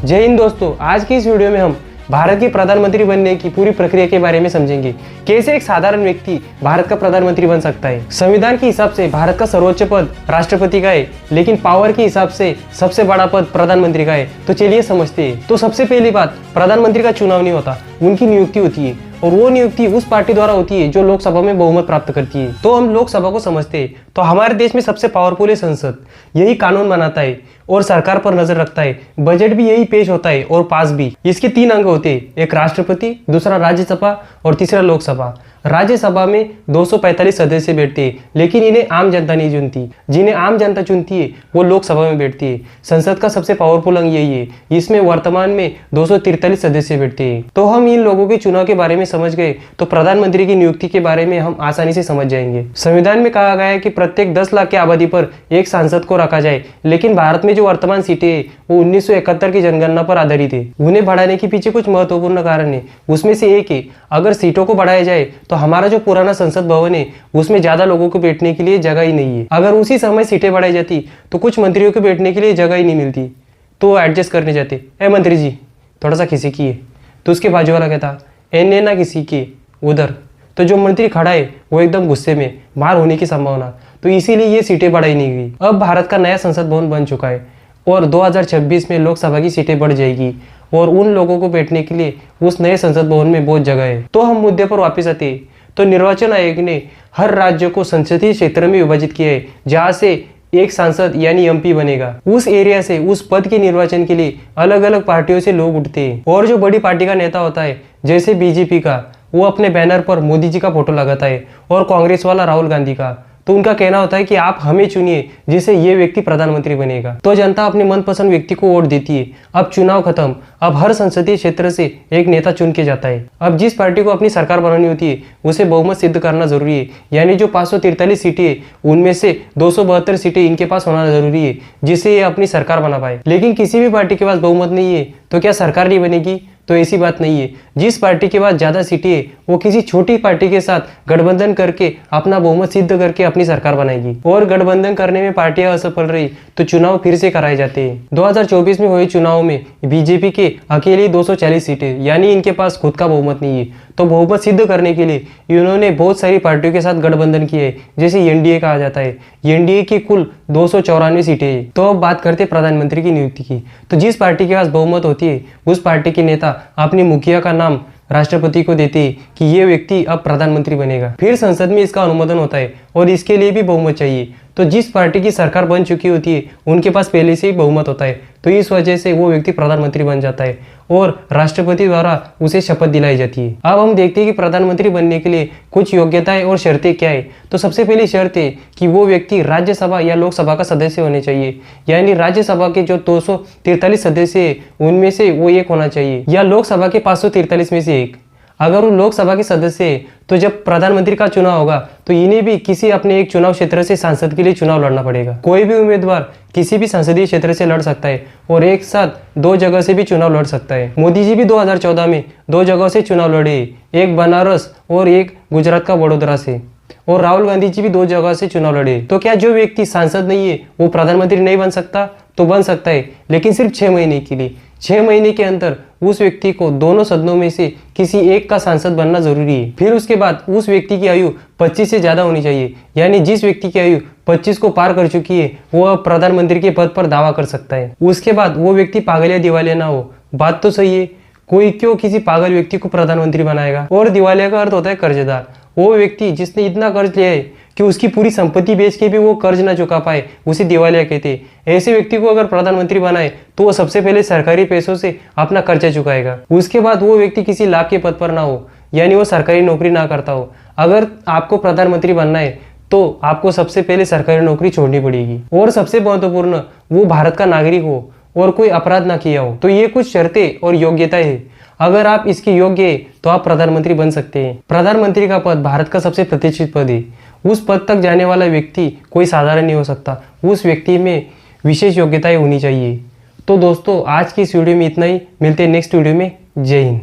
जय हिंद दोस्तों, आज की इस वीडियो में हम भारत के प्रधानमंत्री बनने की पूरी प्रक्रिया के बारे में समझेंगे। कैसे एक साधारण व्यक्ति भारत का प्रधानमंत्री बन सकता है। संविधान के हिसाब से भारत का सर्वोच्च पद राष्ट्रपति का है, लेकिन पावर के हिसाब से सबसे बड़ा पद प्रधानमंत्री का है। तो चलिए समझते हैं। तो सबसे पहली बात, प्रधानमंत्री का चुनाव नहीं होता, उनकी नियुक्ति होती है और वो नियुक्ति उस पार्टी द्वारा होती है जो लोकसभा में बहुमत प्राप्त करती है। तो हम लोकसभा को समझते हैं। तो हमारे देश में सबसे पावरफुल है संसद। यही कानून बनाता है और सरकार पर नजर रखता है। बजट भी यही पेश होता है और पास भी। इसके 3 अंग होते हैं, एक राष्ट्रपति, दूसरा राज्यसभा और तीसरा लोकसभा। राज्यसभा में 245 सदस्य बैठते हैं, लेकिन इन्हें आम जनता नहीं चुनती। जिन्हें आम जनता चुनती है वो लोकसभा में बैठती है। संसद का सबसे पावरफुल अंग यही है। इसमें वर्तमान में 243 सदस्य बैठते हैं। तो हम इन लोगों के चुनाव के बारे में समझ गए, तो प्रधानमंत्री की नियुक्ति के बारे में हम आसानी से समझ जाएंगे। संविधान में कहा गया है कि प्रत्येक 10 लाख की आबादी पर एक सांसद को रखा जाए, लेकिन भारत में जो वर्तमान सीटें हैं वो 1971 की जनगणना पर आधारित है। उन्हें बढ़ाने के पीछे कुछ महत्वपूर्ण कारण है। उसमें से एक है, अगर सीटों को बढ़ाया जाए तो हमारा जो पुराना संसद भवन है उसमें ज्यादा लोगों को बैठने के लिए जगह ही नहीं है। अगर उसी समय सीटें बढ़ाई जाती तो कुछ मंत्रियों को बैठने के लिए जगह ही नहीं मिलती, तो वो एडजस्ट करने जाते। ए मंत्री जी, थोड़ा सा किसी की है। तो उसके बाजू वाला कहता, एने ना किसी की उधर। तो जो मंत्री खड़ा है वो एकदम गुस्से में, मार होने की संभावना। तो इसीलिए ये सीटें बढ़ाई नहीं गई। अब भारत का नया संसद भवन बन चुका है और 2026 में लोकसभा की सीटें बढ़ जाएगी और उन लोगों को बैठने के लिए उस नए संसद भवन में बहुत जगह है। तो हम मुद्दे पर वापस आते हैं। तो निर्वाचन आयोग ने हर राज्य को संसदीय क्षेत्र में विभाजित किया है, जहां से एक सांसद यानी एमपी बनेगा। उस एरिया से उस पद के निर्वाचन के लिए अलग अलग पार्टियों से लोग उठते हैं और जो बड़ी पार्टी का नेता होता है, जैसे बीजेपी का, वो अपने बैनर पर मोदी जी का फोटो लगाता है और कांग्रेस वाला राहुल गांधी का। तो उनका कहना होता है कि आप हमें चुनिए जिससे ये व्यक्ति प्रधानमंत्री बनेगा। तो जनता अपने मनपसंद व्यक्ति को वोट देती है। अब चुनाव खत्म, अब हर संसदीय क्षेत्र से एक नेता चुन के जाता है। अब जिस पार्टी को अपनी सरकार बनानी होती है उसे बहुमत सिद्ध करना जरूरी है, यानी जो 543 सीटें है उनमें से 272 सीटें इनके पास होना जरूरी है, जिससे ये अपनी सरकार बना पाए। लेकिन किसी भी पार्टी के पास बहुमत नहीं है तो क्या सरकार नहीं बनेगी? तो ऐसी बात नहीं है। जिस पार्टी के पास ज्यादा सीटें है वो किसी छोटी पार्टी के साथ गठबंधन करके अपना बहुमत सिद्ध करके अपनी सरकार बनाएगी। और गठबंधन करने में पार्टियां असफल रही तो चुनाव फिर से कराए जाते हैं। 2024 में हुए चुनाव में बीजेपी के अकेले 240 सीटें, यानी इनके पास खुद का बहुमत नहीं है। तो बहुमत सिद्ध करने के लिए इन्होंने बहुत सारी पार्टियों के साथ गठबंधन किए है, जैसे एनडीए कहा जाता है। एनडीए की कुल 294 सीटें है। तो अब बात करते प्रधानमंत्री की नियुक्ति की। तो जिस पार्टी के पास बहुमत होती है उस पार्टी के नेता अपने मुखिया का नाम राष्ट्रपति को देते हैं कि ये व्यक्ति अब प्रधानमंत्री बनेगा। फिर संसद में इसका अनुमोदन होता है और इसके लिए भी बहुमत चाहिए। तो जिस पार्टी की सरकार बन चुकी होती है उनके पास पहले से ही बहुमत होता है, तो इस वजह से वो व्यक्ति प्रधानमंत्री बन जाता है और राष्ट्रपति द्वारा उसे शपथ दिलाई जाती है। अब हम देखते हैं कि प्रधानमंत्री बनने के लिए कुछ योग्यताएं और शर्तें क्या है। तो सबसे पहली शर्त है कि वो व्यक्ति राज्यसभा या लोकसभा का सदस्य होने चाहिए, यानी राज्यसभा के जो 243 सदस्य है उनमें से वो एक होना चाहिए, या लोकसभा के 543 में से एक। अगर वो लोकसभा के सदस्य है तो जब प्रधानमंत्री का चुनाव होगा तो इन्हें भी किसी अपने एक चुनाव क्षेत्र से सांसद के लिए चुनाव लड़ना पड़ेगा। कोई भी उम्मीदवार किसी भी संसदीय क्षेत्र से लड़ सकता है और एक साथ 2 जगह से भी चुनाव लड़ सकता है। मोदी जी भी 2014 में 2 जगह से चुनाव लड़े, एक बनारस और एक गुजरात का वडोदरा से। और राहुल गांधी जी भी 2 जगह से चुनाव लड़े। तो क्या जो व्यक्ति सांसद नहीं है वो प्रधानमंत्री नहीं बन सकता? तो बन सकता है, लेकिन सिर्फ 6 महीने के लिए। 6 महीने के अंदर उस व्यक्ति को दोनों सदनों में से किसी एक का सांसद बनना जरूरी है। फिर उसके बाद उस व्यक्ति की आयु 25 से ज्यादा होनी चाहिए, यानी जिस व्यक्ति की आयु 25 को पार कर चुकी है वो अब प्रधानमंत्री के पद पर दावा कर सकता है। उसके बाद वो व्यक्ति पागल या दिवालिया ना हो। बात तो सही है, कोई क्यों किसी पागल व्यक्ति को प्रधानमंत्री बनाएगा? और दिवालिया का अर्थ होता है कर्जदार। वो व्यक्ति जिसने इतना कर्ज लिया है कि उसकी पूरी संपत्ति बेच के भी वो कर्ज ना चुका पाए, उसे दिवालिया कहते हैं। ऐसे व्यक्ति को अगर प्रधानमंत्री बनाए तो वो सबसे पहले सरकारी पैसों से अपना कर्जा चुकाएगा। उसके बाद वो व्यक्ति किसी लाभ के पद पर ना हो, यानी वो सरकारी नौकरी ना करता हो। अगर आपको प्रधानमंत्री बनना है तो आपको सबसे पहले सरकारी नौकरी छोड़नी पड़ेगी। और सबसे महत्वपूर्ण, वो भारत का नागरिक हो और कोई अपराध ना किया हो। तो ये कुछ शर्तें और योग्यताएं हैं। अगर आप इसके योग्य है तो आप प्रधानमंत्री बन सकते हैं। प्रधानमंत्री का पद भारत का सबसे प्रतिष्ठित पद है। उस पद तक जाने वाला व्यक्ति कोई साधारण नहीं हो सकता, उस व्यक्ति में विशेष योग्यताएं होनी चाहिए। तो दोस्तों, आज की इस वीडियो में इतना ही। मिलते हैं नेक्स्ट वीडियो में। जय हिंद।